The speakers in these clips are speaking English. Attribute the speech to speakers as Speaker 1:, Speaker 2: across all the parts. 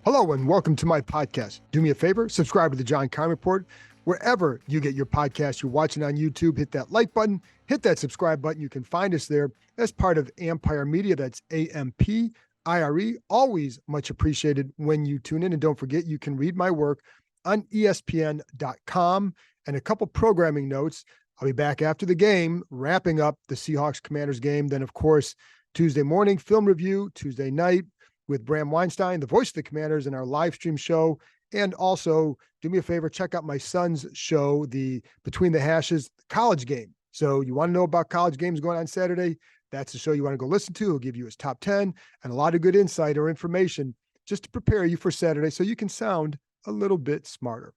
Speaker 1: Hello and welcome to my podcast. Do me a favor, subscribe to the John Keim Report. Wherever you get your podcast, you're watching on YouTube, hit that like button, hit that subscribe button. You can find us there as part of Ampire Media. That's Ampire. Always much appreciated when you tune in. And don't forget, you can read my work on ESPN.com and a couple programming notes. I'll be back after the game, wrapping up the Seahawks Commanders game. Then, of course, Tuesday morning, film review, Tuesday night, with Bram Weinstein, the voice of the Commanders, in our live stream show. And also, do me a favor, check out my son's show, the Between the Hashes college game. So you want to know about college games going on Saturday? That's the show you want to go listen to. He'll give you his top 10 and a lot of good insight or information just to prepare you for Saturday so you can sound a little bit smarter.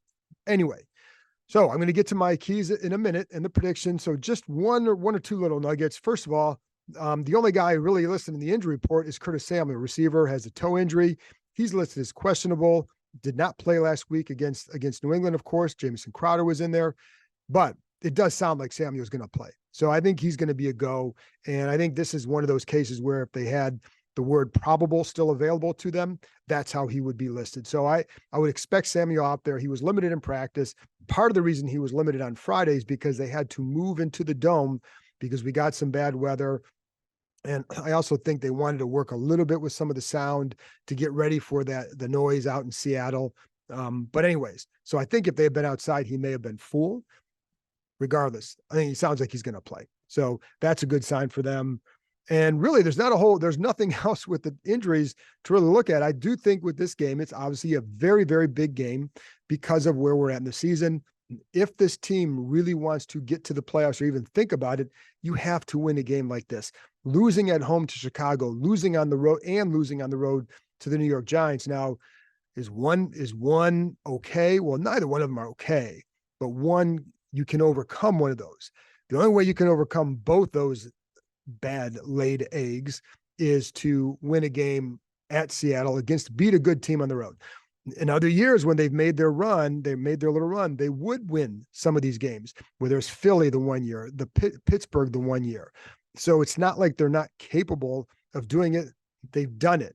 Speaker 1: Anyway, so I'm going to get to my keys in a minute and the prediction. So just one or two little nuggets. First of all, the only guy really listed in the injury report is Curtis Samuel, receiver, has a toe injury. He's listed as questionable, did not play last week against New England, of course. Jamison Crowder was in there, but it does sound like Samuel's going to play. So I think he's going to be a go. And I think this is one of those cases where if they had the word probable still available to them, that's how he would be listed. So I would expect Samuel out there. He was limited in practice. Part of the reason he was limited on Fridays because they had to move into the dome because we got some bad weather. And I also think they wanted to work a little bit with some of the sound to get ready for the noise out in Seattle. But anyways, so I think if they had been outside, he may have been fooled. Regardless, I think he sounds like he's going to play. So that's a good sign for them. And really, there's nothing else with the injuries to really look at. I do think with this game, it's obviously a very, very big game because of where we're at in the season. If this team really wants to get to the playoffs or even think about it, you have to win a game like this. Losing at home to Chicago, losing on the road to the New York Giants. Now, is one okay? Well, neither one of them are okay, but one, you can overcome one of those. The only way you can overcome both those bad laid eggs is to win a game at Seattle beat a good team on the road. In other years, when they've made their little run, they would win some of these games, where there's Philly the one year, the Pittsburgh the one year. So it's not like they're not capable of doing it. They've done it,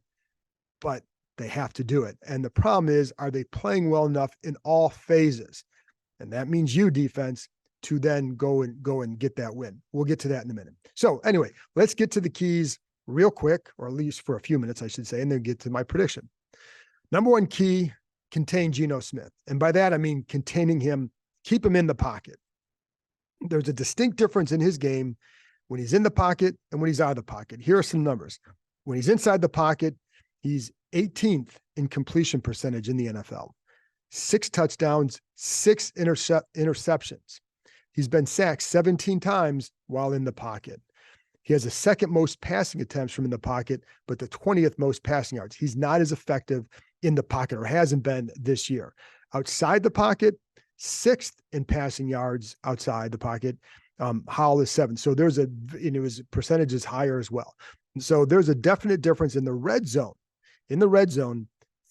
Speaker 1: but they have to do it. And the problem is, are they playing well enough in all phases? And that means you, defense, to then go and get that win. We'll get to that in a minute. So anyway, let's get to the keys real quick, or at least for a few minutes, I should say, and then get to my prediction. Number one key, contain Geno Smith. And by that, I mean containing him, keep him in the pocket. There's a distinct difference in his game when he's in the pocket and when he's out of the pocket. Here are some numbers. When he's inside the pocket, he's 18th in completion percentage in the NFL. 6 touchdowns, 6 interceptions. He's been sacked 17 times while in the pocket. He has the second most passing attempts from in the pocket, but the 20th most passing yards. He's not as effective in the pocket, or hasn't been this year. Outside the pocket, 6th in passing yards outside the pocket. Howell is 7th. So his percentage is higher as well. So there's a definite difference in the red zone. In the red zone,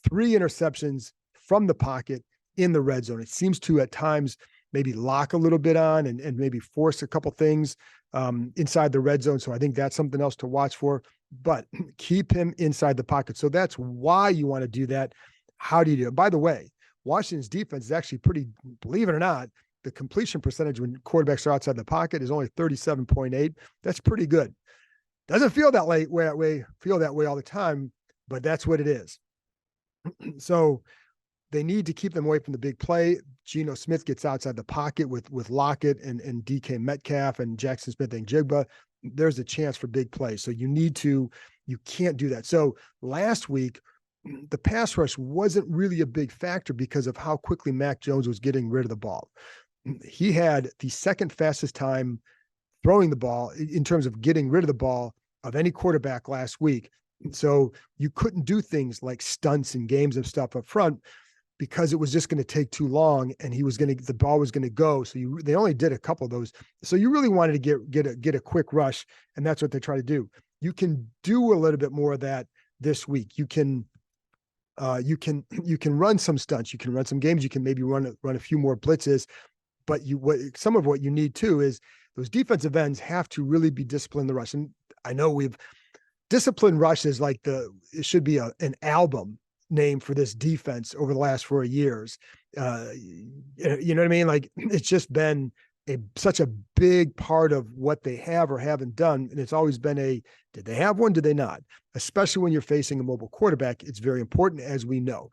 Speaker 1: 3 interceptions from the pocket in the red zone. It seems to at times maybe lock a little bit on and maybe force a couple things inside the red zone. So I think that's something else to watch for, but keep him inside the pocket. So that's why you want to do that. How do you do it? By the way, Washington's defense is actually pretty, believe it or not, the completion percentage when quarterbacks are outside the pocket is only 37.8. That's pretty good. Doesn't feel that way all the time, but that's what it is. So they need to keep them away from the big play. Geno Smith gets outside the pocket with Lockett and DK Metcalf and Jackson Smith and Jigba. There's a chance for big play. So you can't do that. So last week, the pass rush wasn't really a big factor because of how quickly Mac Jones was getting rid of the ball. He had the second fastest time throwing the ball in terms of getting rid of the ball of any quarterback last week. So you couldn't do things like stunts and games and stuff up front because it was just going to take too long and the ball was going to go. So they only did a couple of those. So you really wanted to get a quick rush, and that's what they try to do. You can do a little bit more of that this week. You can run some stunts. You can run some games. You can maybe run a few more blitzes. But some of what you need too is those defensive ends have to really be disciplined in the rush. And I know disciplined rush is like it should be an album name for this defense over the last 4 years. You know what I mean? Like, it's just been such a big part of what they have or haven't done. And it's always been did they have one? Did they not? Especially when you're facing a mobile quarterback, it's very important, as we know.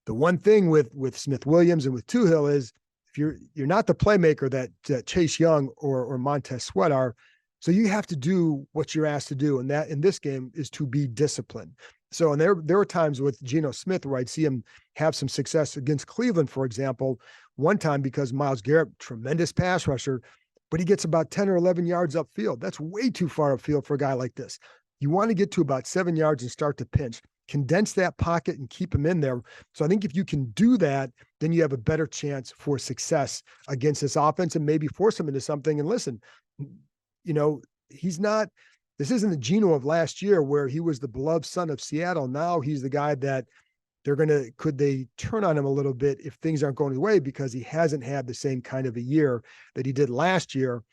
Speaker 1: The one thing with Smith Williams and with Tuhill is, if you're not the playmaker that Chase Young or Montez Sweat are, so you have to do what you're asked to do. And that in this game is to be disciplined. So, and there were times with Geno Smith where I'd see him have some success against Cleveland, for example, one time because Myles Garrett, tremendous pass rusher, but he gets about 10 or 11 yards upfield. That's way too far upfield for a guy like this. You want to get to about 7 yards and start to pinch, condense that pocket and keep him in there. So I think if you can do that, then you have a better chance for success against this offense and maybe force him into something. And listen, this isn't the Geno of last year where he was the beloved son of Seattle. Now he's the guy that could they turn on him a little bit if things aren't going his way, because he hasn't had the same kind of a year that he did last year.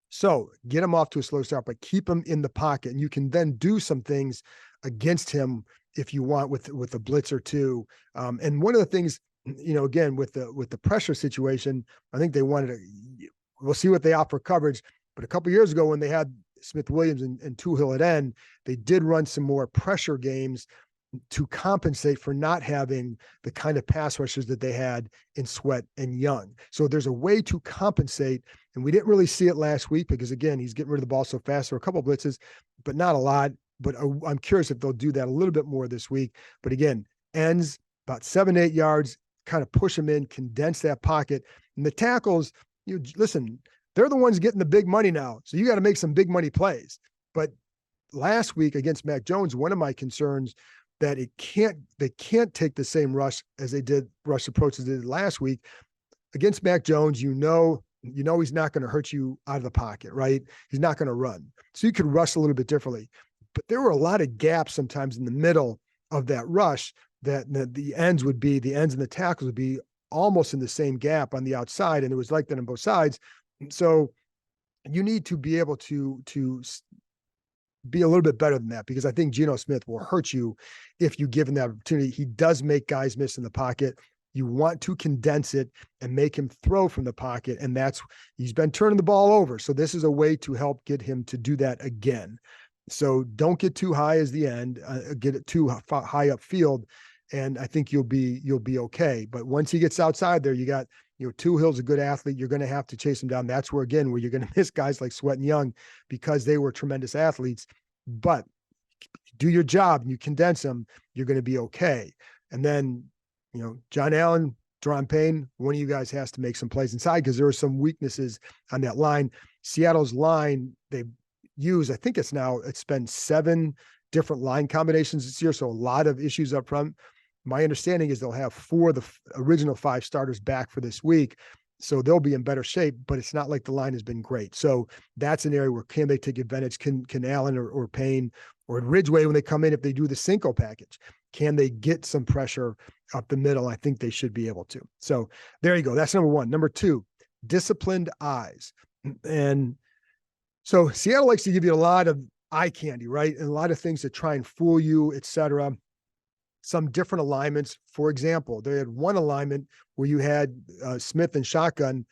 Speaker 1: So get him off to a slow start, but keep him in the pocket. And you can then do some things against him if you want with a blitz or two. And one of the things, again, with the pressure situation, I think we'll see what they offer coverage. But a couple of years ago when they had Smith Williams and Tuhill at end, they did run some more pressure games to compensate for not having the kind of pass rushers that they had in Sweat and Young. So there's a way to compensate, and we didn't really see it last week because, again, he's getting rid of the ball so fast. There were a couple of blitzes, but not a lot. But I'm curious if they'll do that a little bit more this week. But again, ends about 7-8 yards, kind of push them in, condense that pocket. And the tackles, listen, they're the ones getting the big money now. So you got to make some big money plays. But last week against Mac Jones, one of my concerns that they can't take the same rush approach as they did last week. Against Mac Jones, you know he's not going to hurt you out of the pocket, right? He's not going to run. So you could rush a little bit differently. But there were a lot of gaps sometimes in the middle of that rush that the ends and the tackles would be almost in the same gap on the outside. And it was like that on both sides. So you need to be able to be a little bit better than that, because I think Geno Smith will hurt you if you give him that opportunity. He does make guys miss in the pocket. You want to condense it and make him throw from the pocket. And he's been turning the ball over. So this is a way to help get him to do that again. So don't get too high as the end, get it too high upfield. And I think you'll be okay. But once he gets outside there, you got, Tuhill's a good athlete. You're going to have to chase him down. That's where you're going to miss guys like Sweat and Young because they were tremendous athletes. But do your job and you condense them, you're going to be okay. And then, John Allen, Daron Payne, one of you guys has to make some plays inside because there are some weaknesses on that line. Seattle's line, they use, I think it's been 7 different line combinations this year. So a lot of issues up front. My understanding is they'll have 4 of the original 5 starters back for this week. So they'll be in better shape, but it's not like the line has been great. So that's an area where can they take advantage? Can Allen or Payne or Ridgeway, when they come in, if they do the Cinco package, can they get some pressure up the middle? I think they should be able to. So there you go. That's number 1. Number 2, disciplined eyes. And so Seattle likes to give you a lot of eye candy, right? And a lot of things to try and fool you, et cetera. Some different alignments. For example, they had one alignment where you had Smith and shotgun.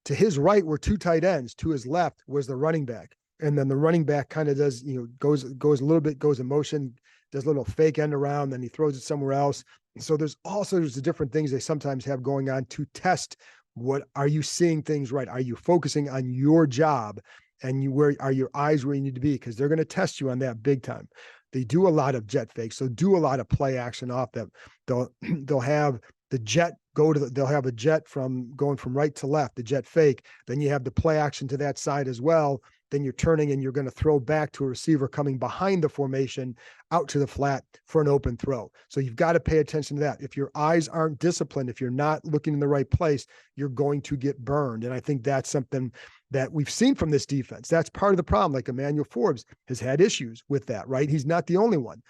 Speaker 1: To his right were 2 tight ends. To his left was the running back. And then the running back kind of does, goes a little bit, goes in motion, does a little fake end around, then he throws it somewhere else. So there's the different things they sometimes have going on to test what are you seeing things right? Are you focusing on your job? And where are your eyes where you need to be? Because they're going to test you on that big time. They do a lot of jet fakes, so do a lot of play action off them. They'll have the jet they'll have a jet from going from right to left, the jet fake. Then you have the play action to that side as well. Then you're turning and you're going to throw back to a receiver coming behind the formation out to the flat for an open throw. So you've got to pay attention to that. If your eyes aren't disciplined, if you're not looking in the right place, you're going to get burned. And I think that's something that we've seen from this defense. That's part of the problem. Like Emmanuel Forbes has had issues with that, right? He's not the only one.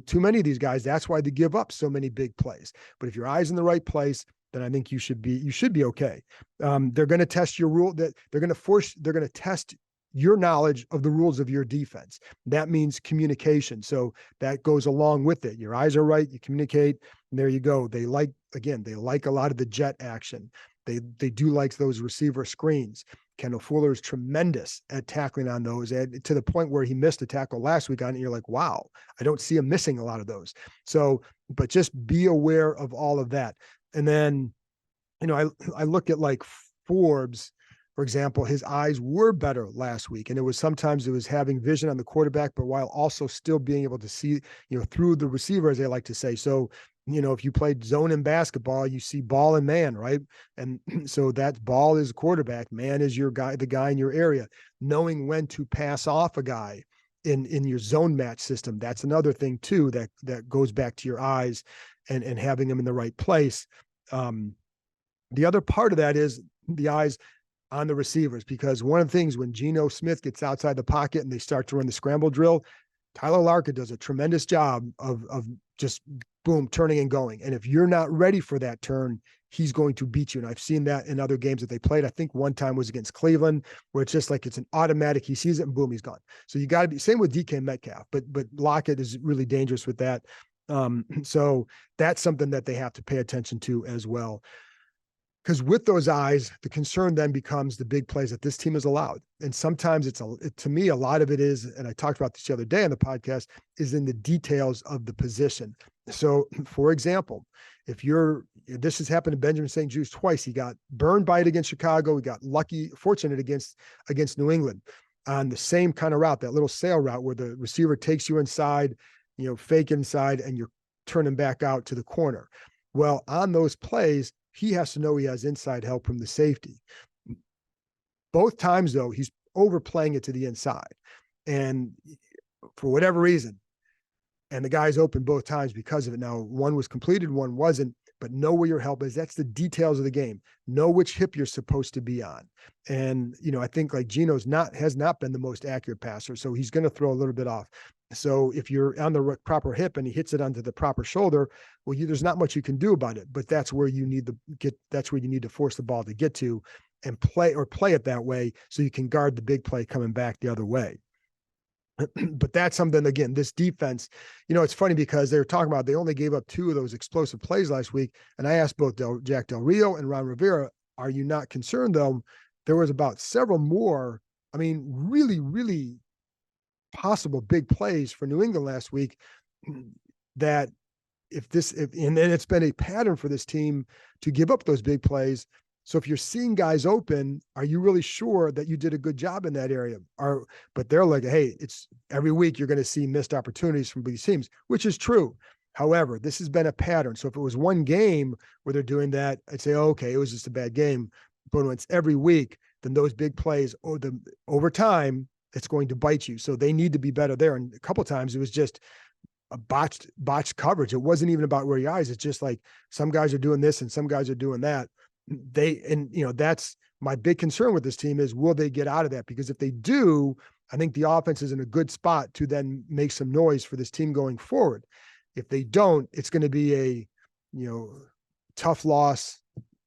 Speaker 1: Too many of these guys, that's why they give up so many big plays. But if your eye's in the right place, then I think you should be okay. They're going to test your rule, that they're going to test your knowledge of the rules of your defense. That means communication. So that goes along with it. Your eyes are right, you communicate, and there you go. They like a lot of the jet action. They do like those receiver screens. Kendall Fuller is tremendous at tackling on those, and to the point where he missed a tackle last week on it. And you're like, wow, I don't see him missing a lot of those. So, but just be aware of all of that. And then, I look at like Forbes, for example, his eyes were better last week. And sometimes it was having vision on the quarterback, but while also still being able to see, through the receiver, as they like to say. So, if you played zone in basketball, you see ball and man, right? And so that ball is quarterback, man is your guy, the guy in your area. Knowing when to pass off a guy in your zone match system, that's another thing too that goes back to your eyes and having them in the right place. The other part of that is the eyes on the receivers, because one of the things when Geno Smith gets outside the pocket and they start to run the scramble drill, Tyler Lockett does a tremendous job of just boom, turning and going. And if you're not ready for that turn, he's going to beat you. And I've seen that in other games that they played. I think one time was against Cleveland, where it's just like it's an automatic. He sees it and boom, he's gone. So you got to be same with DK Metcalf, but Lockett is really dangerous with that. So that's something that they have to pay attention to as well. Because with those eyes, the concern then becomes the big plays that this team is allowed. And sometimes to me, a lot of it is, and I talked about this the other day on the podcast, is in the details of the position. So, for example, this has happened to Benjamin St. Juste twice. He got burned by it against Chicago. He got fortunate against New England on the same kind of route, that little sail route where the receiver takes you inside, fake inside, and you're turning back out to the corner. Well, on those plays, he has to know he has inside help from the safety. Both times, though, he's overplaying it to the inside. And for whatever reason, and the guy's open both times because of it. Now, one was completed, one wasn't, but know where your help is. That's the details of the game. Know which hip you're supposed to be on. And, I think like Geno's has not been the most accurate passer, so he's going to throw a little bit off. So if you're on the proper hip and he hits it onto the proper shoulder, well, there's not much you can do about it, but that's where you need to force the ball to get to and play it that way so you can guard the big play coming back the other way. But that's something, again, this defense, it's funny because they were talking about, they only gave up 2 of those explosive plays last week. And I asked both Jack Del Rio and Ron Rivera, are you not concerned though? There was about several more, really, really possible big plays for New England last week that and then it's been a pattern for this team to give up those big plays. So if you're seeing guys open, are you really sure that you did a good job in that area? But they're like, hey, it's every week you're going to see missed opportunities from these teams, which is true. However, this has been a pattern. So if it was one game where they're doing that, I'd say, oh, okay, it was just a bad game. But when it's every week, then those big plays over time, it's going to bite you. So they need to be better there. And a couple of times it was just a botched coverage. It wasn't even about where your eyes. It's just like some guys are doing this and some guys are doing that. That's my big concern with this team is, will they get out of that? Because if they do, I think the offense is in a good spot to then make some noise for this team going forward. If they don't, it's going to be a, tough loss,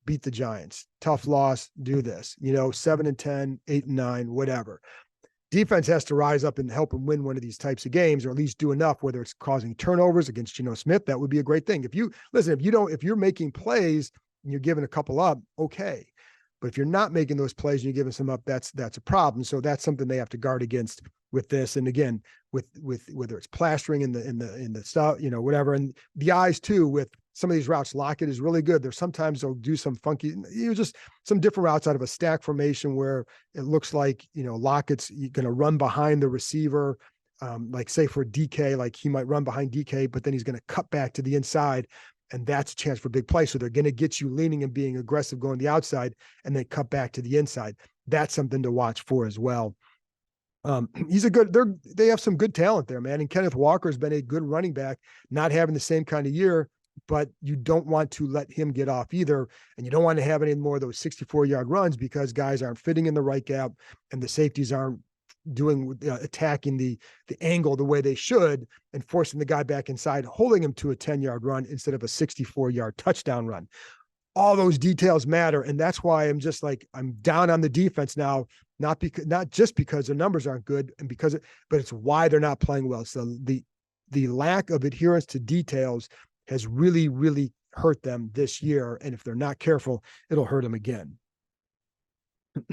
Speaker 1: beat the Giants, tough loss, do this, 7-10, 8-9, whatever. Defense has to rise up and help them win one of these types of games, or at least do enough, whether it's causing turnovers against Geno Smith. That would be a great thing. If you're making plays and you're giving a couple up, okay. But if you're not making those plays and you're giving some up, that's a problem. So that's something they have to guard against with this. And again, with whether it's plastering in the stuff, whatever. And the eyes too, with some of these routes, Lockett is really good. There's sometimes they'll do some funky, just some different routes out of a stack formation where it looks like, Lockett's going to run behind the receiver. Like say for DK, like he might run behind DK, but then he's going to cut back to the inside. And that's a chance for big play. So they're going to get you leaning and being aggressive going the outside and then cut back to the inside. That's something to watch for as well. They have some good talent there, man. And Kenneth Walker has been a good running back, not having the same kind of year, but you don't want to let him get off either. And you don't want to have any more of those 64-yard runs because guys aren't fitting in the right gap and the safeties aren't attacking the angle the way they should and forcing the guy back inside, holding him to a 10-yard run instead of a 64-yard touchdown run. all those details matter. And that's why I'm just like, I'm down on the defense now, not just because the numbers aren't good but it's why they're not playing well. So the lack of adherence to details has really, really hurt them this year. And if they're not careful, it'll hurt them again.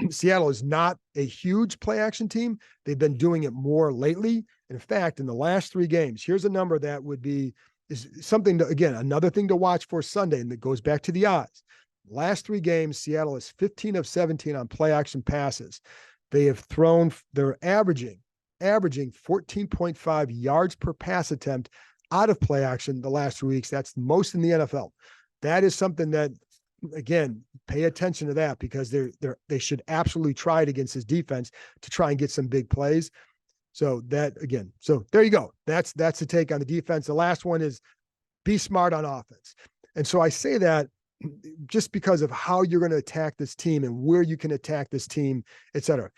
Speaker 1: Seattle is not a huge play action team. They've been doing it more lately. And in fact, in the last 3 games, here's a number that is something to, again, another thing to watch for Sunday. And that goes back to the odds. Last 3 games, Seattle is 15 of 17 on play action passes. They're averaging 14.5 yards per pass attempt out of play action the last 2 weeks. That's most in the NFL. That is something that, again, pay attention to that, because they should absolutely try it against his defense to try and get some big plays. So there you go. That's the take on the defense. The last one is be smart on offense. And so I say that just because of how you're going to attack this team and where you can attack this team, et cetera.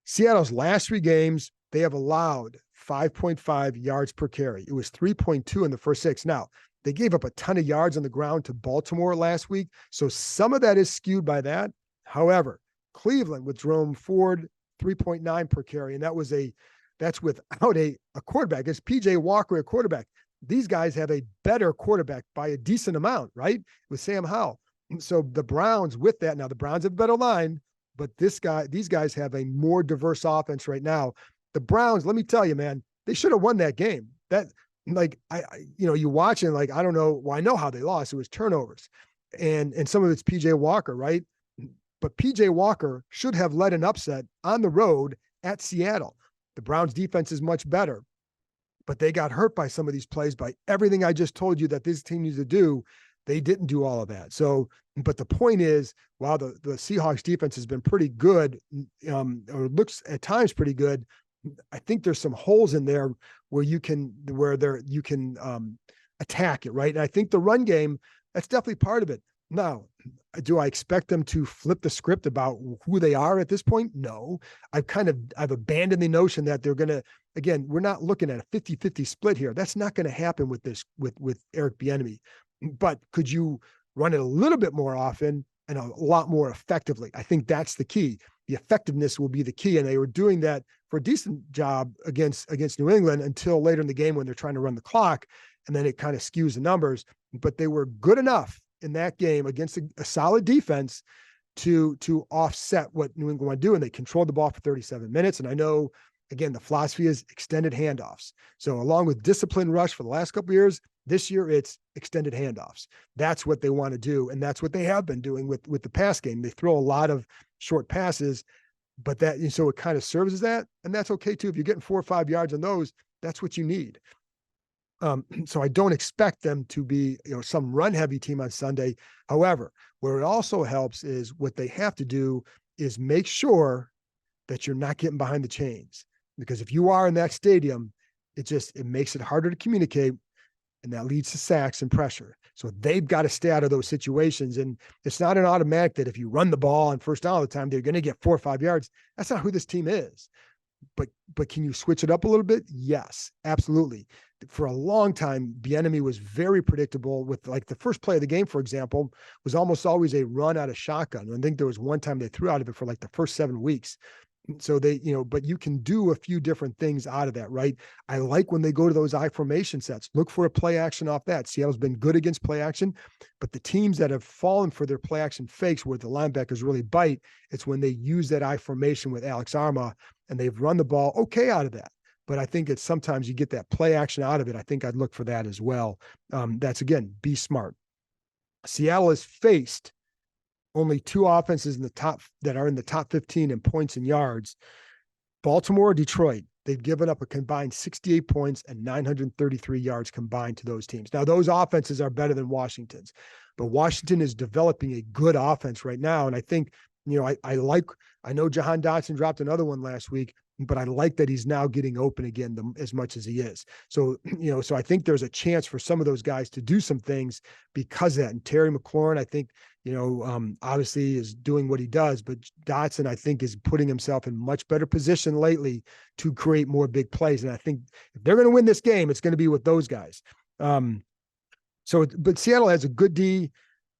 Speaker 1: Seattle's last 3 games, they have allowed 5.5 yards per carry. It was 3.2 in the first 6. Now, they gave up a ton of yards on the ground to Baltimore last week, so some of that is skewed by that. However, Cleveland with Jerome Ford, 3.9 per carry, and that's without a quarterback. It's PJ Walker, a quarterback. These guys have a better quarterback by a decent amount, right? With Sam Howell. So the Browns with that, now the Browns have a better line, but these guys have a more diverse offense right now. The Browns, let me tell you, man, they should have won that game. You watch it, like, I don't know. Well, I know how they lost. It was turnovers and some of it's PJ Walker, right? But PJ Walker should have led an upset on the road at Seattle. The Browns defense is much better, but they got hurt by some of these plays, by everything I just told you that this team needs to do. They didn't do all of that. So, but the point is, while the Seahawks defense has been pretty good, or looks at times pretty good, I think there's some holes in there where you can attack it, right? And I think the run game, that's definitely part of it. Now, do I expect them to flip the script about who they are at this point? No. I've abandoned the notion that they're going to, again, we're not looking at a 50-50 split here. That's not going to happen with Eric Bieniemy. But could you run it a little bit more often and a lot more effectively? I think that's the key. The effectiveness will be the key. And they were doing that for a decent job against New England until later in the game when they're trying to run the clock, and then it kind of skews the numbers. But they were good enough in that game against a solid defense to offset what New England would do. And they controlled the ball for 37 minutes. And I know, again, the philosophy is extended handoffs. So along with disciplined rush for the last couple of years, this year it's extended handoffs. That's what they want to do. And that's what they have been doing with the pass game. They throw a lot of short passes, but so it kind of serves as that. And that's okay too. If you're getting 4 or 5 yards on those, that's what you need. So I don't expect them to be, some run heavy team on Sunday. However, where it also helps is what they have to do is make sure that you're not getting behind the chains, because if you are in that stadium, it makes it harder to communicate, and that leads to sacks and pressure. So they've got to stay out of those situations. And it's not an automatic that if you run the ball on first down all the time, they're going to get 4 or 5 yards. That's not who this team is. But can you switch it up a little bit? Yes, absolutely. For a long time, Bieniemy was very predictable with, like, the first play of the game, for example, was almost always a run out of shotgun. I think there was one time they threw out of it for like the first 7 weeks. So but you can do a few different things out of that, right? I like when they go to those I formation sets, look for a play action off that. Seattle's been good against play action, but the teams that have fallen for their play action fakes where the linebackers really bite, it's when they use that I formation with Alex Arma, and they've run the ball okay out of that. But I think it's sometimes you get that play action out of it. I think I'd look for that as well. That's, again, be smart. Seattle has faced only 2 offenses that are in the top 15 in points and yards. Baltimore, Detroit. They've given up a combined 68 points and 933 yards combined to those teams. Now, those offenses are better than Washington's, but Washington is developing a good offense right now. And I think, I know Jahan Dotson dropped another one last week, but I like that he's now getting open again as much as he is. So, so I think there's a chance for some of those guys to do some things because of that. And Terry McLaurin, I think, obviously is doing what he does, but Dotson, I think, is putting himself in much better position lately to create more big plays. And I think if they're going to win this game, it's going to be with those guys. But Seattle has a good D.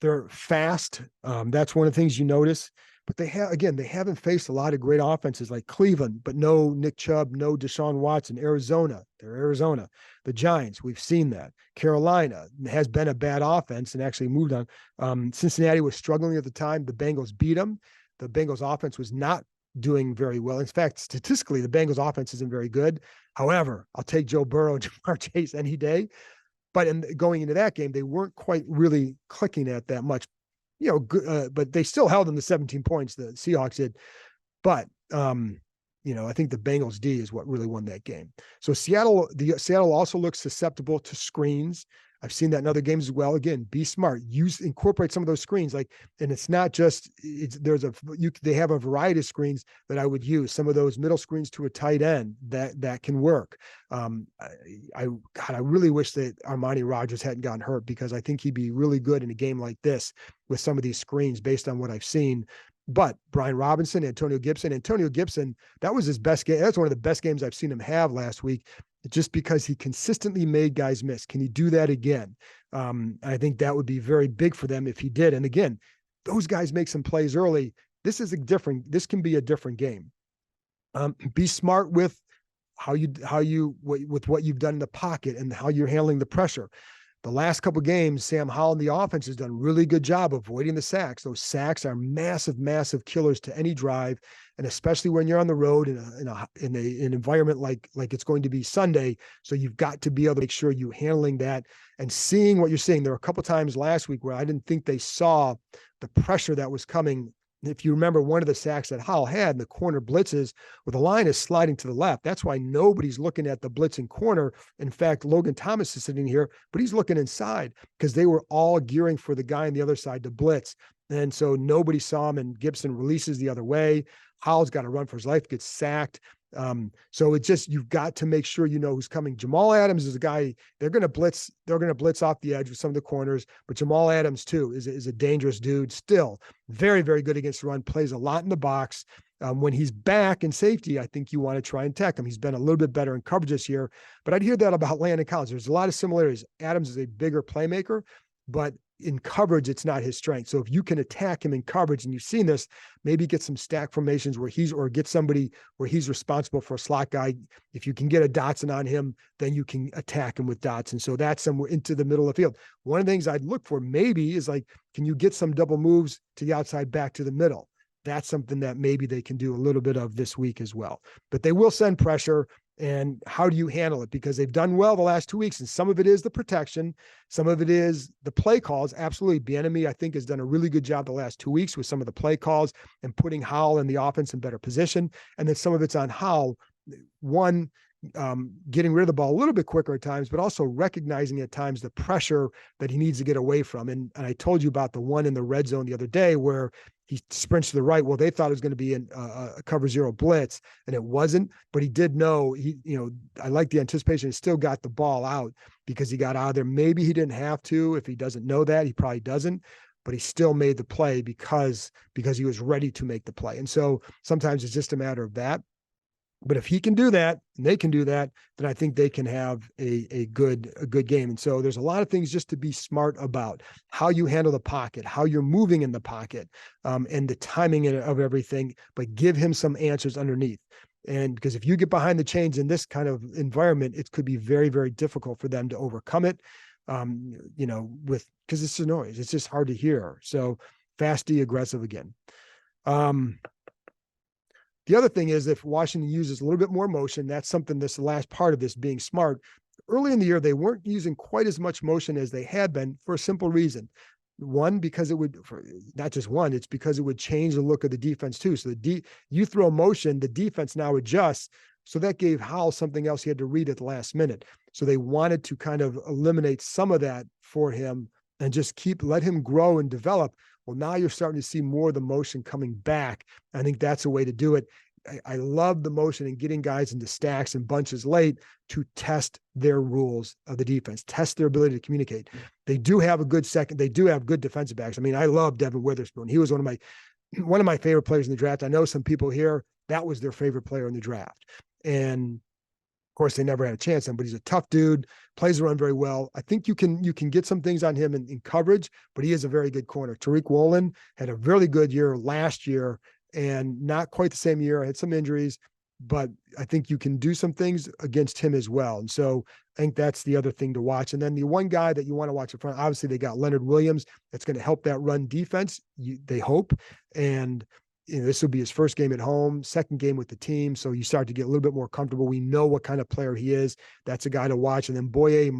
Speaker 1: They're fast. That's one of the things you notice. But they haven't faced a lot of great offenses like Cleveland, but no Nick Chubb, no Deshaun Watson. Arizona, they're Arizona. The Giants, we've seen that. Carolina has been a bad offense and actually moved on. Cincinnati was struggling at the time. The Bengals beat them. The Bengals offense was not doing very well. In fact, statistically, the Bengals offense isn't very good. However, I'll take Joe Burrow and Jamar Chase any day. But going into that game, they weren't quite really clicking at that much, but they still held them to 17 points. The Seahawks did. But, I think the Bengals D is what really won that game. So Seattle also looks susceptible to screens. I've seen that in other games as well. Again, be smart. Incorporate some of those screens. And it's not just they have a variety of screens that I would use. Some of those middle screens to a tight end that can work. I really wish that Armani Rogers hadn't gotten hurt, because I think he'd be really good in a game like this with some of these screens based on what I've seen. But Brian Robinson, Antonio Gibson, that was his best game. That's one of the best games I've seen him have last week, just because he consistently made guys miss. Can he do that again? I think that would be very big for them if he did. And again, those guys make some plays early. This can be a different game. Be smart with with what you've done in the pocket and how you're handling the pressure. The last couple of games, Sam Howell and the offense has done a really good job avoiding the sacks. Those sacks are massive, massive killers to any drive, and especially when you're on the road in an environment like it's going to be Sunday. So you've got to be able to make sure you're handling that and seeing what you're seeing. There were a couple of times last week where I didn't think they saw the pressure that was coming. If you remember, one of the sacks that Howell had in the corner blitzes, where the line is sliding to the left. That's why nobody's looking at the blitzing corner. In fact, Logan Thomas is sitting here, but he's looking inside, because they were all gearing for the guy on the other side to blitz. And so nobody saw him, and Gibson releases the other way. Howell's got to run for his life, gets sacked. So it's just, you've got to make sure you know who's coming. Jamal Adams is a guy, they're going to blitz off the edge with some of the corners, but Jamal Adams too is a dangerous dude. Still very, very good against the run, plays a lot in the box. When he's back in safety, I think you want to try and tech him. He's been a little bit better in coverage this year, but I'd hear that about Landon Collins. There's a lot of similarities. Adams is a bigger playmaker, but in coverage, it's not his strength. So if you can attack him in coverage, and you've seen this, maybe get some stack formations or get somebody where he's responsible for a slot guy. If you can get a Dotson on him, then you can attack him with Dotson. So that's somewhere into the middle of the field. One of the things I'd look for maybe is can you get some double moves to the outside back to the middle? That's something that maybe they can do a little bit of this week as well. But they will send pressure. And how do you handle it? Because they've done well the last 2 weeks, and some of it is the protection. Some of it is the play calls. Absolutely. Bieniemy, I think, has done a really good job the last 2 weeks with some of the play calls and putting Howell and the offense in better position. And then some of it's on Howell, getting rid of the ball a little bit quicker at times, but also recognizing at times the pressure that he needs to get away from. And I told you about the one in the red zone the other day where he sprints to the right. Well, they thought it was going to be a cover zero blitz, and it wasn't, but he did know I like the anticipation. He still got the ball out because he got out of there. Maybe he didn't have to. If he doesn't know that, he probably doesn't, but he still made the play because he was ready to make the play. And so sometimes it's just a matter of that. But if he can do that and they can do that, then I think they can have a good game. And so there's a lot of things just to be smart about: how you handle the pocket, how you're moving in the pocket, and the timing of everything, but give him some answers underneath. And because if you get behind the chains in this kind of environment, it could be very, very difficult for them to overcome it. Because it's a noise, it's just hard to hear. So fasty, aggressive again. The other thing is, if Washington uses a little bit more motion, that's something, this last part of this being smart. Early in the year, they weren't using quite as much motion as they had been, for a simple reason. One, because it's because it would change the look of the defense too. So you throw motion, the defense now adjusts. So that gave Howell something else he had to read at the last minute. So they wanted to kind of eliminate some of that for him and just let him grow and develop. Well, now you're starting to see more of the motion coming back. I think that's a way to do it. I love the motion and getting guys into stacks and bunches late to test their rules of the defense, test their ability to communicate. They do have they do have good defensive backs. I mean, I love Devin Witherspoon. He was one of my favorite players in the draft. I know some people here, that was their favorite player in the draft. And Of course, they never had a chance on, but he's a tough dude, plays the run very well. I think you can get some things on him in coverage, but he is a very good corner. Tariq Woolen had a really good year last year and not quite the same year. I had some injuries, but I think you can do some things against him as well. And so I think that's the other thing to watch. And then the one guy that you want to watch up front, obviously they got Leonard Williams. That's going to help that run defense, they hope. And this will be his first game at home, second game with the team. So you start to get a little bit more comfortable. We know what kind of player he is. That's a guy to watch. And then Boye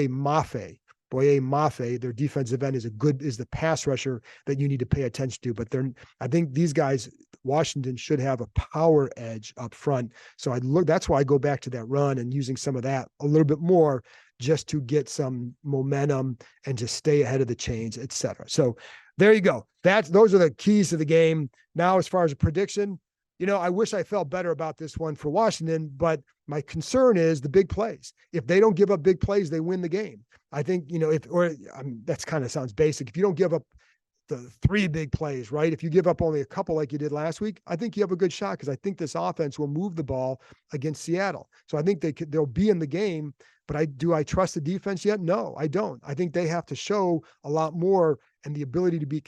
Speaker 1: Mafe, their defensive end is the pass rusher that you need to pay attention to. But I think these guys, Washington should have a power edge up front. So that's why I go back to that run and using some of that a little bit more just to get some momentum and just stay ahead of the chains, et cetera. So there you go. Those are the keys to the game. Now, as far as a prediction, I wish I felt better about this one for Washington, but my concern is the big plays. If they don't give up big plays, they win the game. I think, that's kind of sounds basic. If you don't give up the 3 big plays, right? If you give up only a couple like you did last week, I think you have a good shot because I think this offense will move the ball against Seattle. So I think they'll be in the game, but do I trust the defense yet? No, I don't. I think they have to show a lot more and the ability to be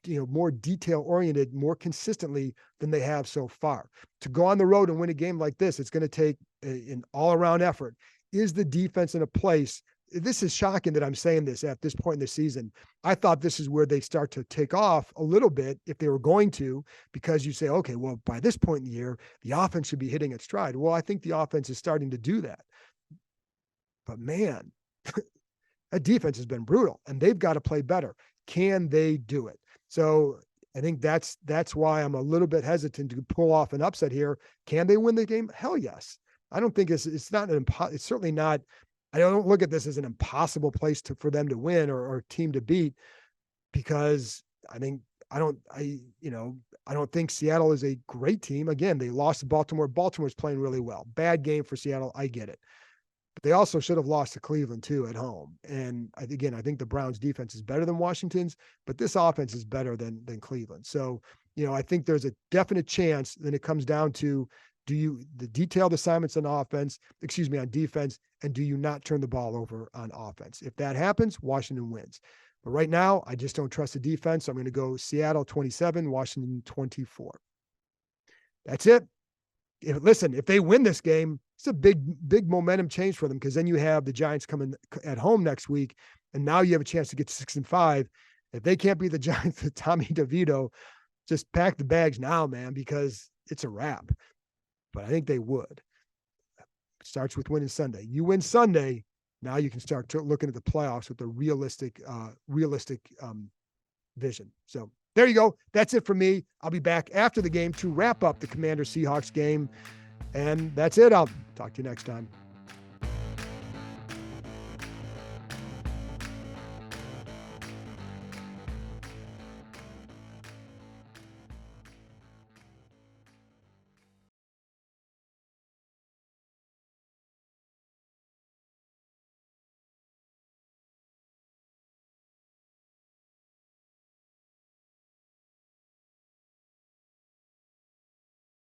Speaker 1: more detail-oriented, more consistently than they have so far. To go on the road and win a game like this, it's going to take an all-around effort. Is the defense in a place? This is shocking that I'm saying this at this point in the season. I thought this is where they start to take off a little bit if they were going to, because you say, okay, well, by this point in the year, the offense should be hitting its stride. Well, I think the offense is starting to do that. But man, that defense has been brutal, and they've got to play better. Can they do it? So I think that's why I'm a little bit hesitant to pull off an upset here. Can they win the game? Hell yes. I don't think it's certainly not. I don't look at this as an impossible place for them to win or team to beat, because I don't think Seattle is a great team. Again, they lost to Baltimore. Baltimore's playing really well. Bad game for Seattle. I get it. But they also should have lost to Cleveland too at home. And I think the Browns defense is better than Washington's, but this offense is better than Cleveland. So, I think there's a definite chance then it comes down to, the detailed assignments on defense, and do you not turn the ball over on offense? If that happens, Washington wins. But right now, I just don't trust the defense. So I'm going to go Seattle 27, Washington 24. That's it. If they win this game, it's a big momentum change for them, because then you have the Giants coming at home next week, and now you have a chance to get 6-5. If they can't beat the Giants with Tommy DeVito, just pack the bags now, man, because it's a wrap. But I think they would. It starts with winning Sunday. You win Sunday, now you can start looking at the playoffs with a realistic vision. So there you go. That's it for me. I'll be back after the game to wrap up the Commanders-Seahawks game. And that's it. I'll talk to you next time.